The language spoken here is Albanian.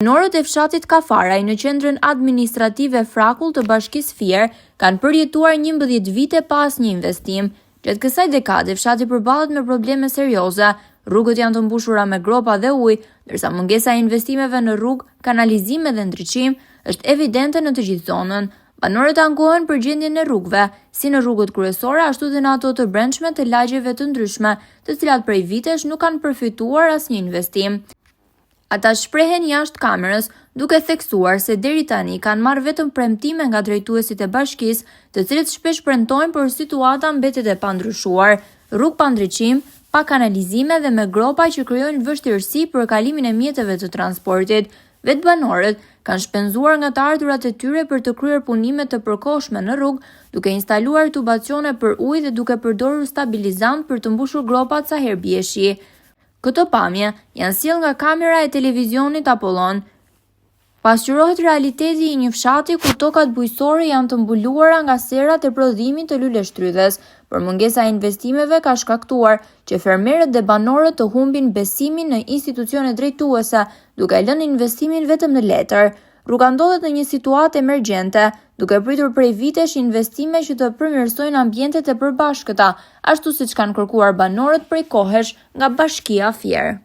Banorët e fshatit Kafaraj në qendrën administrative Frakull të Bashkisë Fier kanë përjetuar 11 vite pas një investim. Gjatë kësaj dekade, fshati përballet me probleme serioze. Rrugët janë të mbushura me gropa dhe ujë, ndërsa mungesa e investimeve në rrugë, kanalizime dhe ndriçim është evidente në të gjithë zonën. Banorët ankohen për gjendjen e rrugëve, si në rrugët kryesore ashtu dhe në ato të brendshme të lagjeve të ndryshme, të cilat prej vitesh nuk kanë përfituar asnjë investim. Ata shprehen jashtë kamerës, duke theksuar se deri tani kanë marrë vetëm premtime nga drejtuesit e bashkisë, të cilët shpesh premtojnë por situata mbetet e pandryshuar, rrugë pa ndriçim, pa kanalizime dhe me gropa që krijojnë vështirësi për kalimin e mjeteve të transportit. Vetë banorët kanë shpenzuar nga të ardhurat e tyre për të kryer punime të përkohshme në rrugë, duke instaluar tubacione për ujë dhe duke përdorur stabilizant për të mbushur gropat sa herë bie shi. Këto pamje janë sjellë nga kamera e televizionit Apollon. Pasqyrohet realiteti i një fshati ku tokat bujqësore janë të mbuluara nga serat e prodhimit të luleshtrydhes, por mungesa e investimeve ka shkaktuar që fermerët dhe banorët të humbin besimin në institucionet drejtuese, duke lënë investimin vetëm në letër. Rruga ndodhet në një situatë emergjente, duke pritur prej vitesh investime që të përmirësojnë ambientet e përbashkëta, ashtu siç kanë kërkuar banorët prej kohesh nga Bashkia Fier.